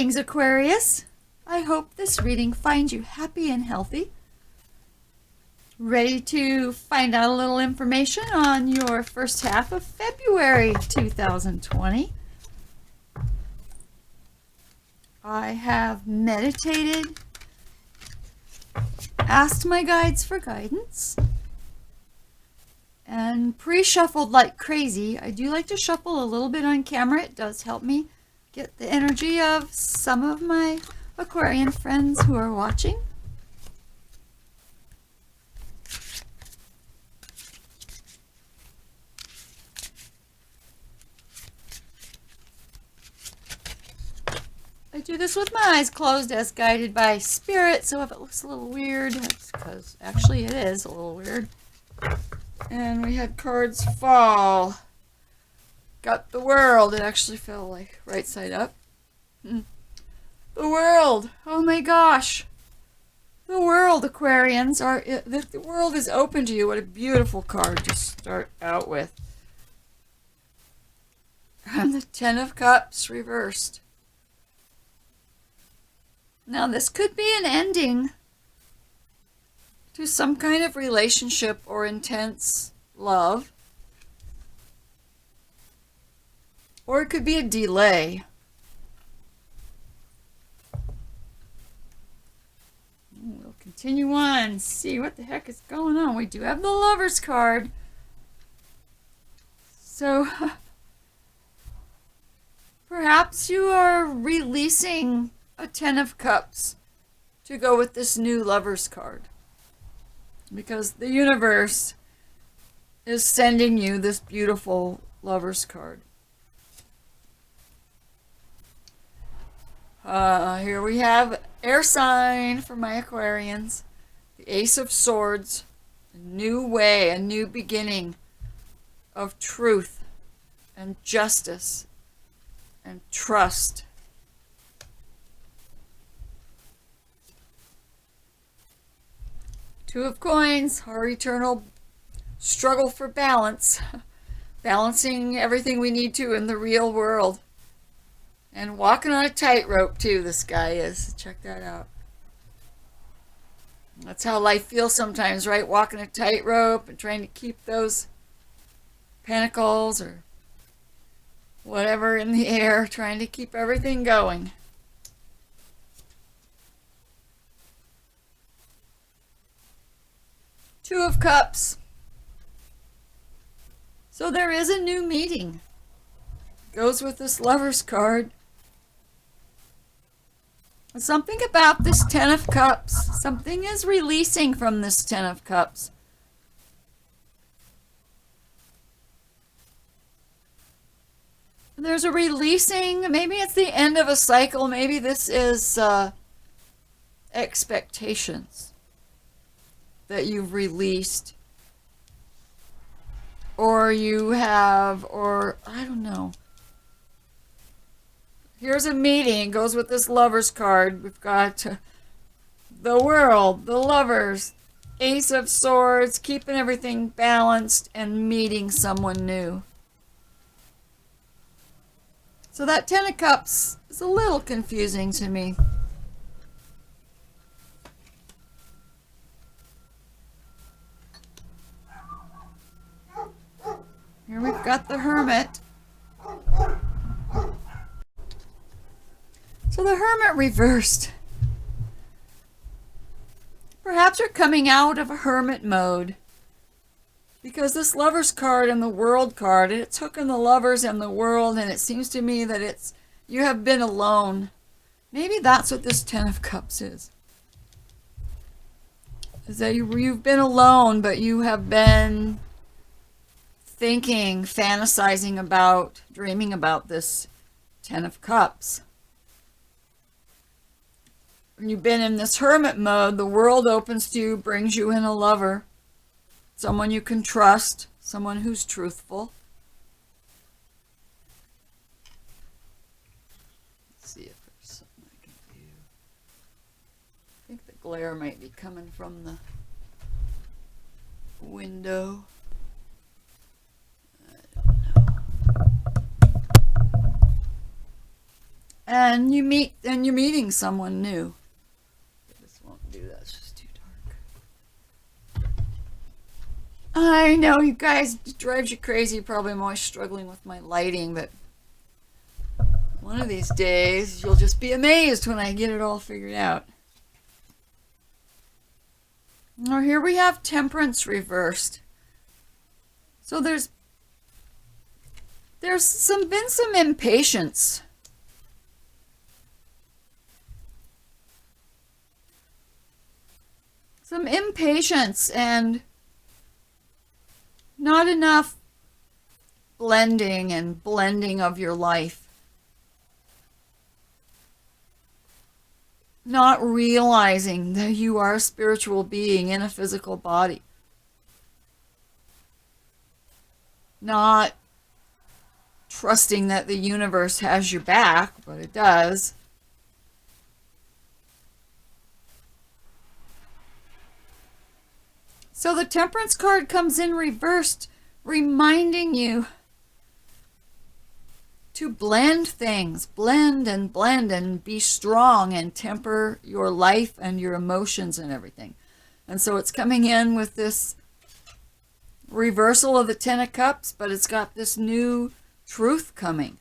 Greetings, Aquarius. I hope this reading finds you happy and healthy. Ready to find out a little information on your first half of February 2020. I have meditated, asked my guides for guidance, and pre-shuffled like crazy. I do like to shuffle a little bit on camera. It does help me get the energy of some of my Aquarian friends who are watching. I do this with my eyes closed as guided by spirit, so if it looks a little weird, that's because actually it is a little weird. And we had cards fall. Got the World. It actually fell like right side up. The World. Oh my gosh. The World, Aquarians. The world is open to you. What a beautiful card to start out with. And the Ten of Cups reversed. Now this could be an ending to some kind of relationship or intense love. Or it could be a delay. We'll continue on and see what the heck is going on. We do have the Lovers card. So perhaps you are releasing a Ten of Cups to go with this new Lovers card. Because the universe is sending you this beautiful Lovers card. Here we have air sign for my Aquarians. The Ace of Swords. A new way, a new beginning of truth and justice and trust. Two of Coins, our eternal struggle for balance. Balancing everything we need to in the real world. And walking on a tightrope too, this guy is. Check that out. That's how life feels sometimes, right? Walking a tightrope and trying to keep those pentacles or whatever in the air, trying to keep everything going. Two of Cups. So there is a new meeting. Goes with this Lovers card. Something about this Ten of Cups. Something is releasing from this Ten of Cups. There's a releasing. Maybe it's the end of a cycle. Maybe this is expectations that you've released. Or you have, or I don't know. Here's a meeting. It goes with this Lovers card. We've got the World, the Lovers, Ace of Swords, keeping everything balanced and meeting someone new. So that Ten of Cups is a little confusing to me. Here we've got the Hermit. So the Hermit reversed. Perhaps you're coming out of a hermit mode. Because this Lovers card and the World card, it's hooking the Lovers and the World, and it seems to me that you have been alone. Maybe that's what this Ten of Cups is. Is that you've been alone, but you have been thinking, fantasizing about, dreaming about this Ten of Cups. When you've been in this hermit mode, the world opens to you, brings you in a lover. Someone you can trust, someone who's truthful. Let's see if there's something I can do. I think the glare might be coming from the window. I don't know. and you're meeting someone new. This won't do that. It's just too dark. I know, you guys, it drives you crazy. Probably I'm always struggling with my lighting, but one of these days you'll just be amazed when I get it all figured out. Now here we have Temperance reversed. So there's been some impatience. Some impatience and not enough blending of your life. Not realizing that you are a spiritual being in a physical body. Not trusting that the universe has your back, but it does. So the Temperance card comes in reversed, reminding you to blend things, blend and be strong and temper your life and your emotions and everything. And so it's coming in with this reversal of the Ten of Cups, but it's got this new truth coming.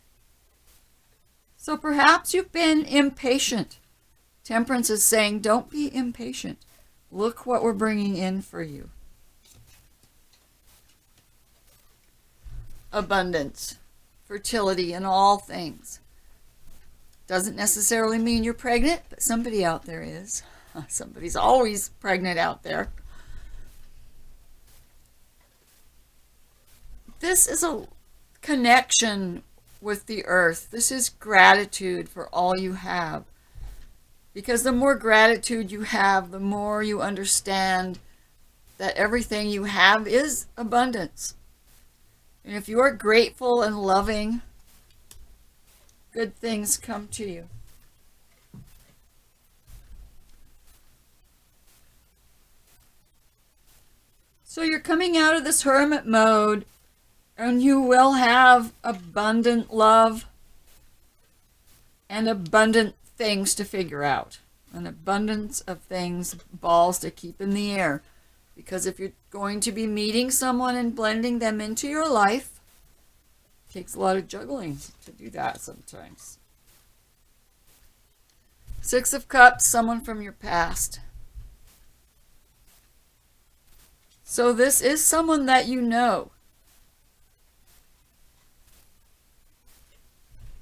So perhaps you've been impatient. Temperance is saying, don't be impatient. Look what we're bringing in for you. Abundance, fertility in all things. Doesn't necessarily mean you're pregnant, but somebody out there is. Somebody's always pregnant out there. This is a connection with the earth. This is gratitude for all you have. Because the more gratitude you have, the more you understand that everything you have is abundance. And if you are grateful and loving, good things come to you. So you're coming out of this hermit mode, and you will have abundant love and abundant things to figure out. An abundance of things, balls to keep in the air. Because if you're going to be meeting someone and blending them into your life, it takes a lot of juggling to do that sometimes. Six of Cups, someone from your past. So this is someone that you know.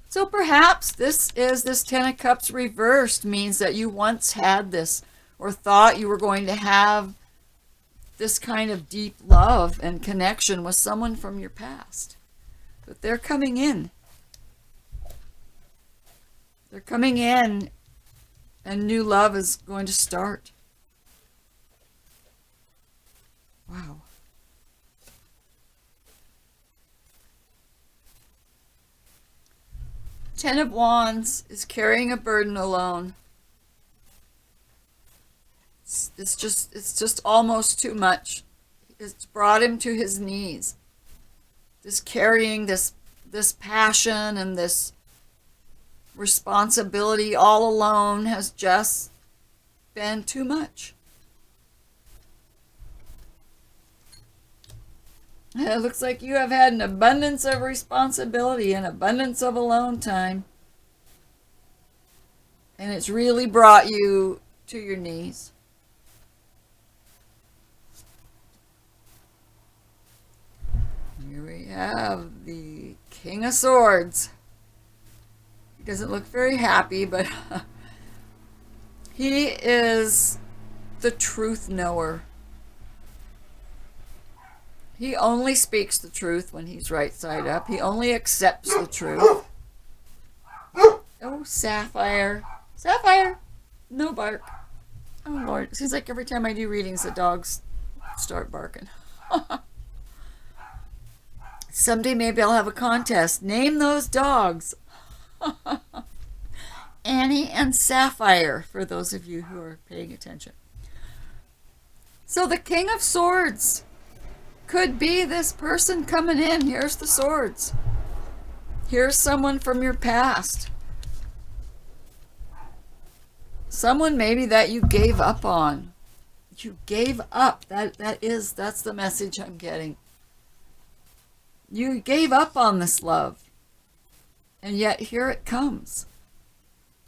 So perhaps this Ten of Cups reversed means that you once had this or thought you were going to have this kind of deep love and connection with someone from your past. But they're coming in. They're coming in, and new love is going to start. Wow. Ten of Wands is carrying a burden alone. It's just almost too much. It's brought him to his knees. This carrying this passion and this responsibility all alone has just been too much. It looks like you have had an abundance of responsibility, an abundance of alone time. And it's really brought you to your knees. Here we have the King of Swords. He doesn't look very happy, but he is the truth knower. He only speaks the truth when he's right side up. He only accepts the truth. Oh, Sapphire. Sapphire! No bark. Oh, Lord. It seems like every time I do readings, the dogs start barking. Someday maybe I'll have a contest. Name those dogs. Annie and Sapphire, for those of you who are paying attention. So the King of Swords could be this person coming in. Here's the swords. Here's someone from your past. someone maybe that you gave up on. You gave up. That's the message I'm getting. You gave up on this love. And yet here it comes.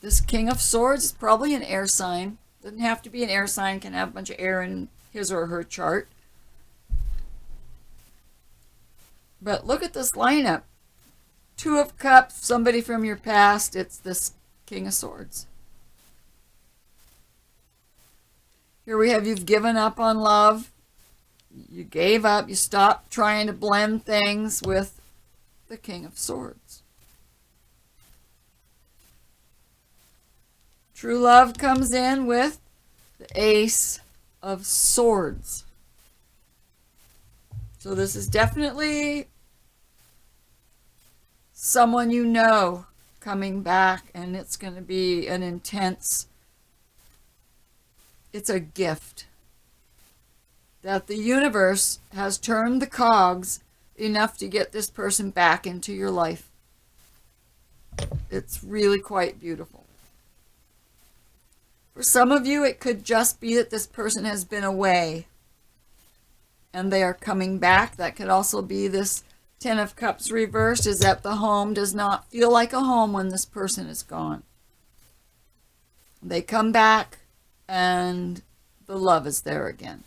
This King of Swords is probably an air sign. Doesn't have to be an air sign, can have a bunch of air in his or her chart. But look at this lineup. Two of Cups, somebody from your past. It's this King of Swords. Here we have you've given up on love. You gave up. You stopped trying to blend things with the King of Swords. True love comes in with the Ace of Swords. So this is definitely someone you know coming back, and it's going to be an intense, it's a gift that the universe has turned the cogs enough to get this person back into your life. It's really quite beautiful. For some of you, it could just be that this person has been away and they are coming back. That could also be this Ten of Cups reversed, is that the home does not feel like a home when this person is gone. They come back and the love is there again.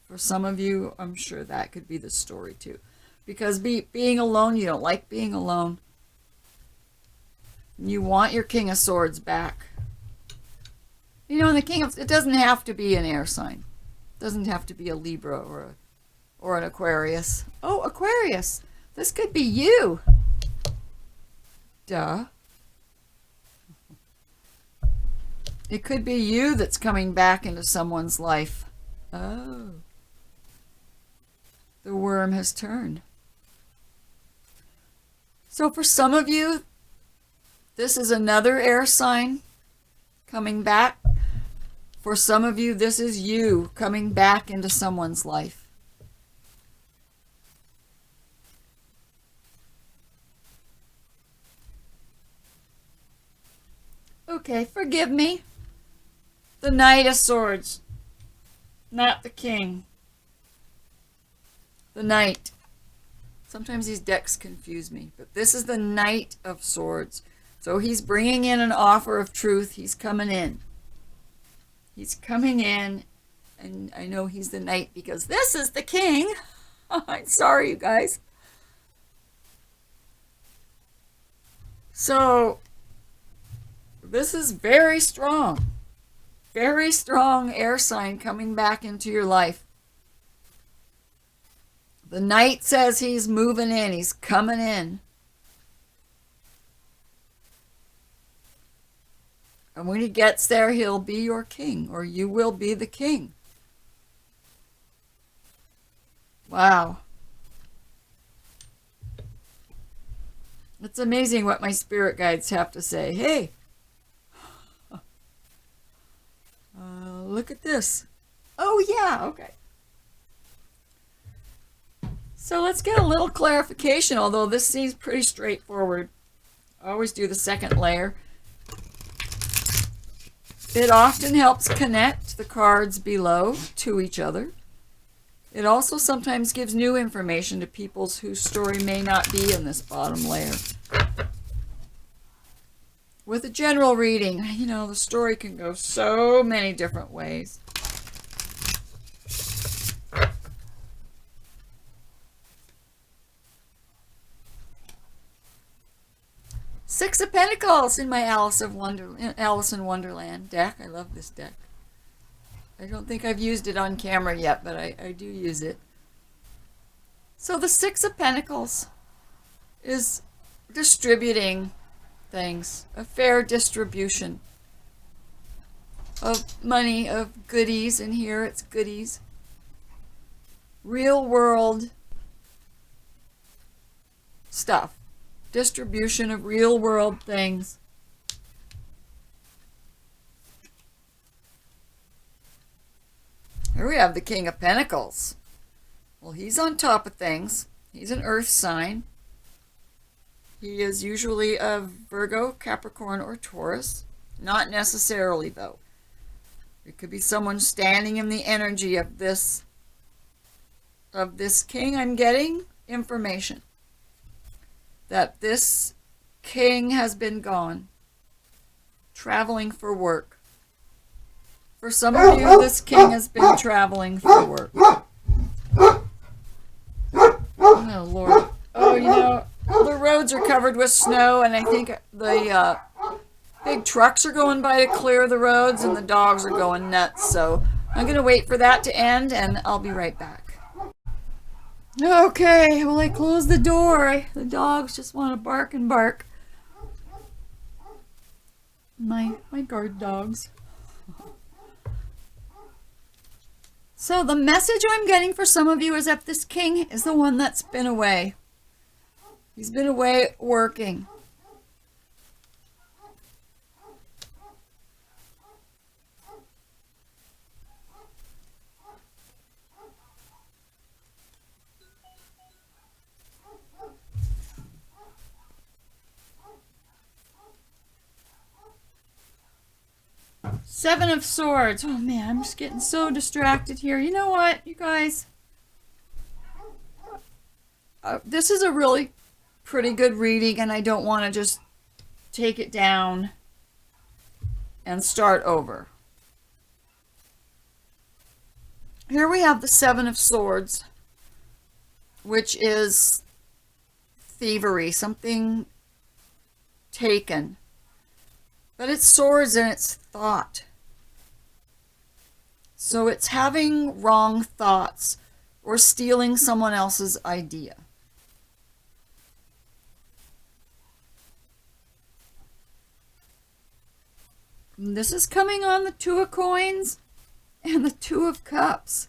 For some of you, I'm sure that could be the story too. Because being alone, you don't like being alone. You want your King of Swords back. You know, and the King of, it doesn't have to be an air sign. It doesn't have to be a Libra or an Aquarius. Oh, Aquarius. This could be you. Duh. It could be you that's coming back into someone's life. Oh. The worm has turned. So for some of you, this is another air sign coming back. For some of you, this is you coming back into someone's life. Okay, forgive me. The Knight of Swords, not the King. The Knight. Sometimes these decks confuse me, but this is the Knight of Swords. So he's bringing in an offer of truth. He's coming in. He's coming in, and I know he's the Knight because this is the King. I'm sorry, you guys. So this is very strong air sign coming back into your life. The Knight says he's moving in, he's coming in. And when he gets there, he'll be your king, or you will be the king. Wow. It's amazing what my spirit guides have to say. Hey, look at this. Oh, yeah, okay. So let's get a little clarification, although this seems pretty straightforward. I always do the second layer. It often helps connect the cards below to each other. It also sometimes gives new information to people whose story may not be in this bottom layer. With a general reading, you know, the story can go so many different ways. Six of Pentacles in my Alice in Wonderland deck. I love this deck. I don't think I've used it on camera yet, but I do use it. So the Six of Pentacles is distributing things, a fair distribution of money, of goodies, and here it's goodies. Real world stuff. Distribution of real world things. Here we have the King of Pentacles. Well, he's on top of things. He's an earth sign. He is usually a Virgo, Capricorn, or Taurus. Not necessarily, though. It could be someone standing in the energy of this king. I'm getting information that this king has been gone, traveling for work. For some of you, this king has been traveling for work. Oh, Lord. Oh, you know, the roads are covered with snow, and I think the big trucks are going by to clear the roads, and the dogs are going nuts. So I'm going to wait for that to end, and I'll be right back. Okay, well, I closed the door. The dogs just want to bark and bark. My guard dogs. So the message I'm getting for some of you is that this king is the one that's been away. He's been away working. Seven of Swords. Oh man, I'm just getting so distracted here. You know what, you guys? This is a really pretty good reading, and I don't want to just take it down and start over. Here we have the Seven of Swords, which is thievery, something taken. But it's swords and it's thought. So it's having wrong thoughts or stealing someone else's idea. And this is coming on the Two of Coins and the Two of Cups.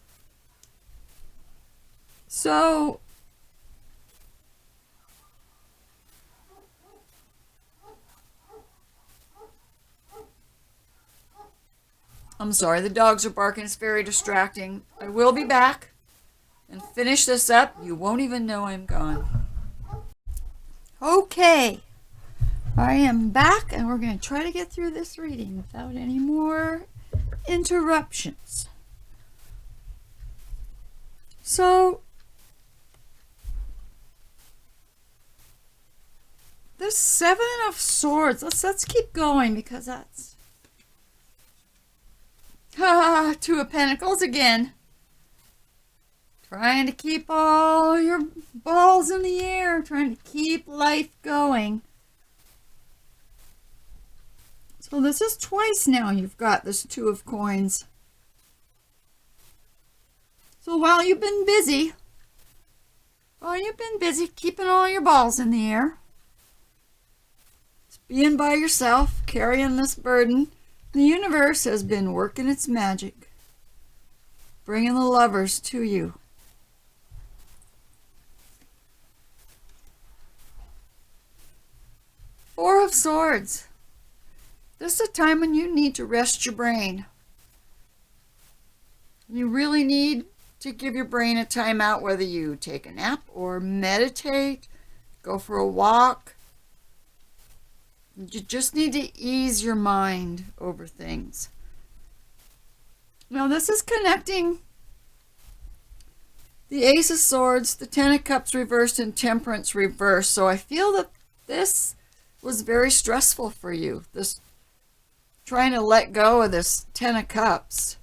So I'm sorry, the dogs are barking. It's very distracting. I will be back and finish this up. You won't even know I'm gone. Okay. I am back, and we're going to try to get through this reading without any more interruptions. So, this Seven of Swords, let's keep going, because that's Two of Pentacles again. Trying to keep all your balls in the air, trying to keep life going. So this is twice now you've got this Two of Coins. So while you've been busy keeping all your balls in the air, just being by yourself, carrying this burden, the universe has been working its magic, bringing the lovers to you. Four of Swords. This is a time when you need to rest your brain. You really need to give your brain a time out, whether you take a nap or meditate, go for a walk. You just need to ease your mind over things. Now this is connecting the Ace of Swords, the Ten of Cups reversed, and Temperance reversed. So I feel that this was very stressful for you. This trying to let go of this Ten of Cups.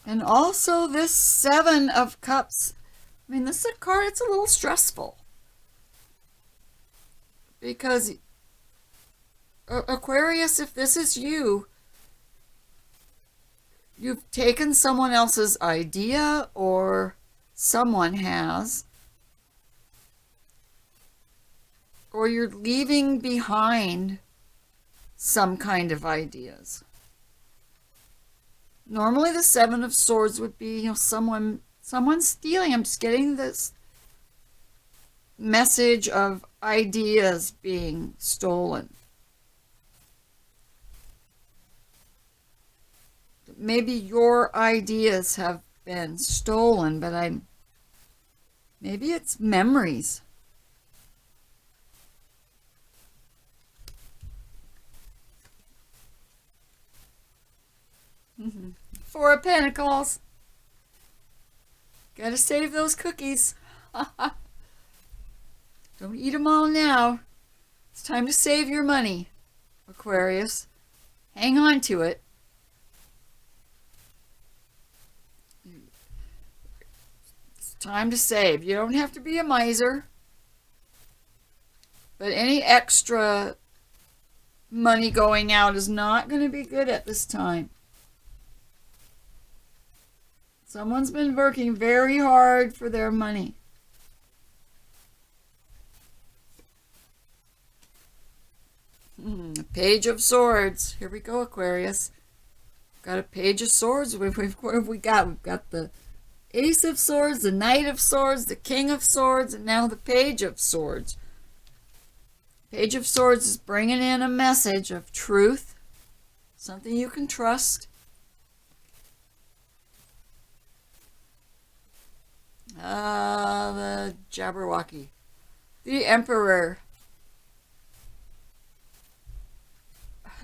And also this Seven of Cups. I mean, this is a card, it's a little stressful. Because Aquarius, if this is you, you've taken someone else's idea, or someone has, or you're leaving behind some kind of ideas. Normally the Seven of Swords would be, someone stealing. I'm just getting this message of ideas being stolen. Maybe your ideas have been stolen, but maybe it's memories. Four of Pentacles. Gotta save those cookies. Don't eat them all now. It's time to save your money, Aquarius. Hang on to it. It's time to save. You don't have to be a miser. But any extra money going out is not going to be good at this time. Someone's been working very hard for their money. Page of Swords. Here we go, Aquarius. Got a Page of Swords. What have we got? We've got the Ace of Swords, the Knight of Swords, the King of Swords, and now the Page of Swords. Page of Swords is bringing in a message of truth, something you can trust. The Jabberwocky. The Emperor.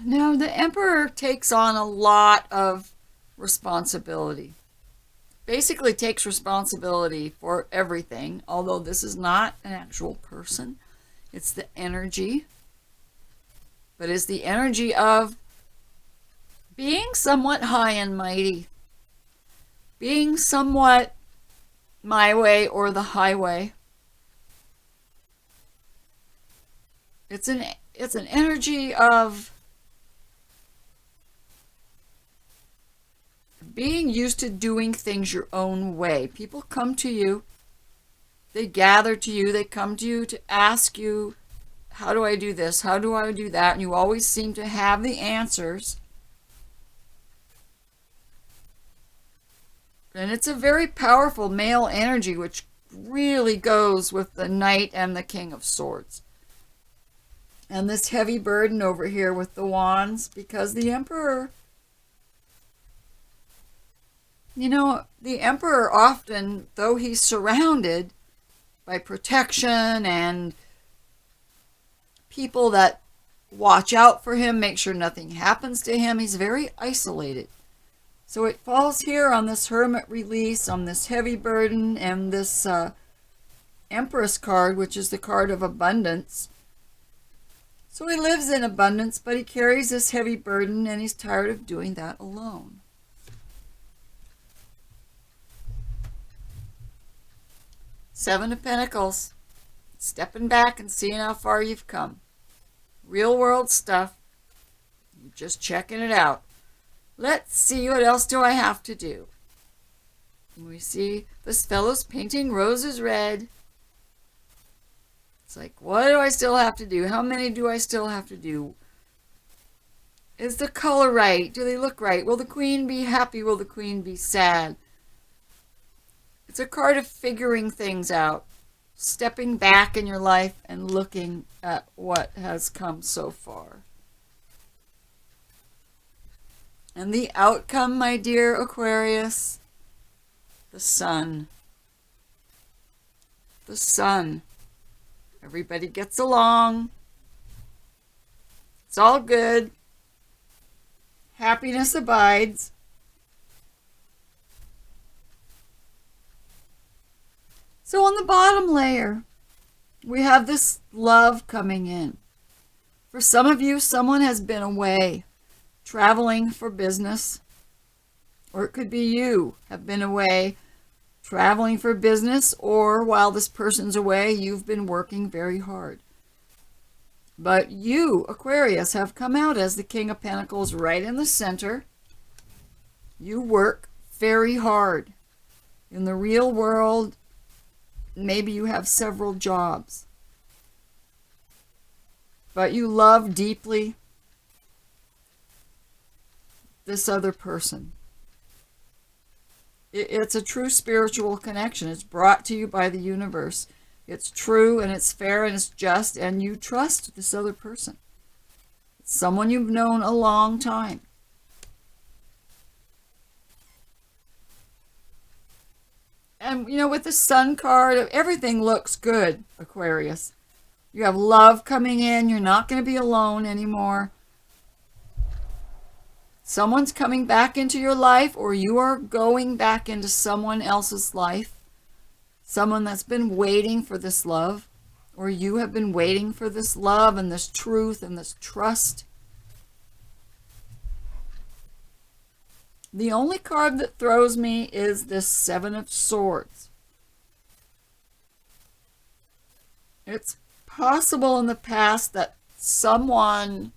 Now, the Emperor takes on a lot of responsibility. Basically takes responsibility for everything, although this is not an actual person. It's the energy. But it's the energy of being somewhat high and mighty. Being somewhat my way or the highway. It's an energy of being used to doing things your own way. People come to you, they gather to you, they come to you to ask you, how do I do this? How do I do that? And you always seem to have the answers. And it's a very powerful male energy, which really goes with the Knight and the King of Swords. And this heavy burden over here with the wands, because the Emperor, you know, the Emperor often, though he's surrounded by protection and people that watch out for him, make sure nothing happens to him, he's very isolated. So it falls here on this Hermit release, on this heavy burden, and this Empress card, which is the card of abundance. So he lives in abundance, but he carries this heavy burden, and he's tired of doing that alone. Seven of Pentacles. Stepping back and seeing how far you've come. Real world stuff. You're just checking it out. Let's see, what else do I have to do? We see this fellow's painting roses red. It's like, what do I still have to do? How many do I still have to do? Is the color right? Do they look right? Will the queen be happy? Will the queen be sad? It's a card of figuring things out. Stepping back in your life and looking at what has come so far. And the outcome, my dear Aquarius, the sun. The sun. Everybody gets along. It's all good. Happiness abides. So on the bottom layer, we have this love coming in. For some of you, someone has been away, traveling for business. Or it could be you have been away, traveling for business, or while this person's away, you've been working very hard. But you, Aquarius, have come out as the King of Pentacles right in the center. You work very hard. In the real world, maybe you have several jobs. But you love deeply this other person. It's a true spiritual connection. It's brought to you by the universe. It's true and it's fair and it's just, and you trust this other person. It's someone you've known a long time. And, you know, with the sun card, everything looks good, Aquarius. You have love coming in. You're not going to be alone anymore. Someone's coming back into your life, or you are going back into someone else's life. Someone that's been waiting for this love, or you have been waiting for this love and this truth and this trust. The only card that throws me is this Seven of Swords. It's possible in the past that someone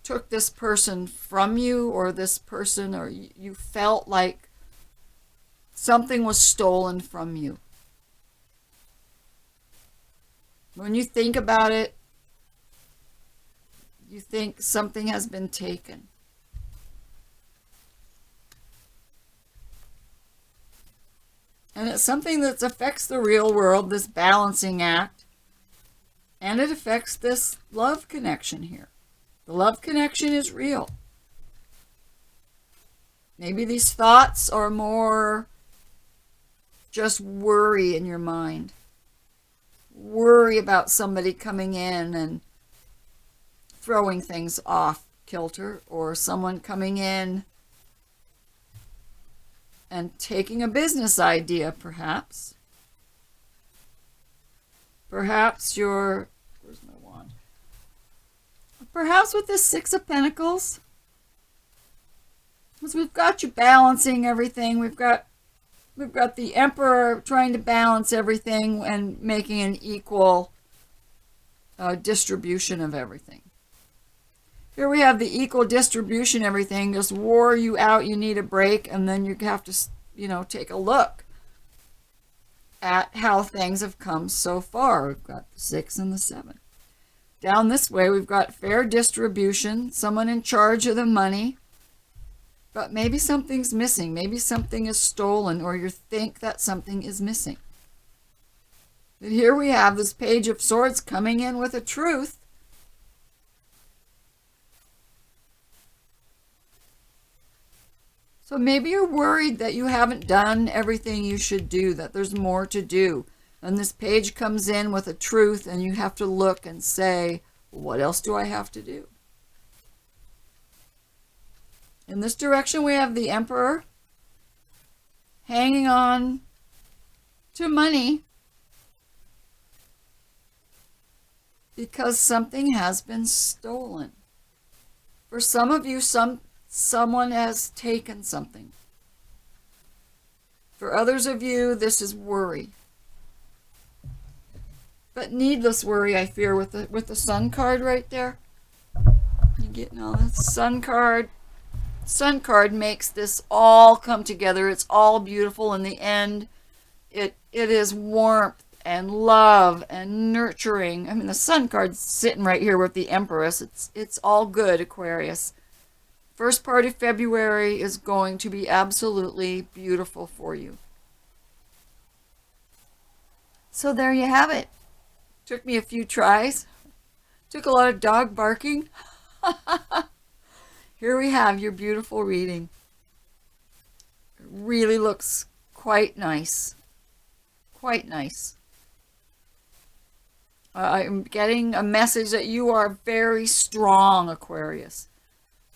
took this person from you, or this person, or you felt like something was stolen from you. When you think about it, you think something has been taken. And it's something that affects the real world, this balancing act. And it affects this love connection here. The love connection is real. Maybe these thoughts are more just worry in your mind. Worry about somebody coming in and throwing things off kilter, or someone coming in and taking a business idea, perhaps. Perhaps you're, where's my wand? Perhaps with this Six of Pentacles, because we've got you balancing everything. We've got the Emperor trying to balance everything and making an equal distribution of everything. Here we have the equal distribution, everything. Just wore you out, you need a break, and then you have to, take a look at how things have come so far. We've got the 6 and the 7. Down this way, we've got fair distribution, someone in charge of the money, but maybe something's missing. Maybe something is stolen, or you think that something is missing. But here we have this Page of Swords coming in with a truth. So maybe you're worried that you haven't done everything you should do, that there's more to do. And this page comes in with a truth, and you have to look and say, what else do I have to do? In this direction, we have the Emperor hanging on to money because something has been stolen. For some of you, someone has taken something. For others of you, this is worry. But needless worry, I fear, with the Sun card right there. You getting all that Sun card? Sun card makes this all come together. It's all beautiful in the end. It is warmth and love and nurturing. I mean, the Sun card's sitting right here with the Empress. It's all good, Aquarius. First part of February is going to be absolutely beautiful for you. So there you have it. Took me a few tries. Took a lot of dog barking. Here we have your beautiful reading. It really looks quite nice. Quite nice. I'm getting a message that you are very strong, Aquarius.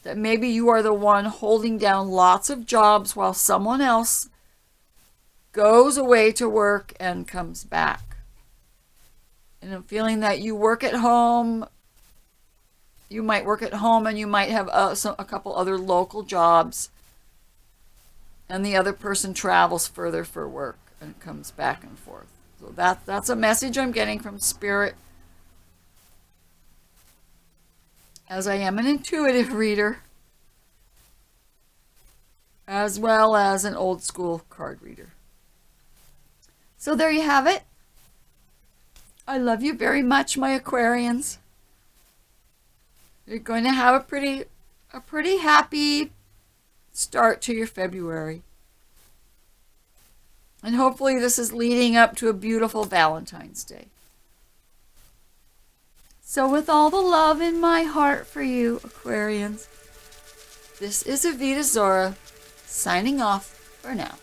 That maybe you are the one holding down lots of jobs while someone else goes away to work and comes back. And I'm feeling that you work at home. You might work at home, and you might have a couple other local jobs. And the other person travels further for work and comes back and forth. So that's a message I'm getting from Spirit. As I am an intuitive reader, as well as an old school card reader. So there you have it. I love you very much, my Aquarians. You're going to have a pretty happy start to your February. And hopefully this is leading up to a beautiful Valentine's Day. So with all the love in my heart for you, Aquarians, this is Avita Zora, signing off for now.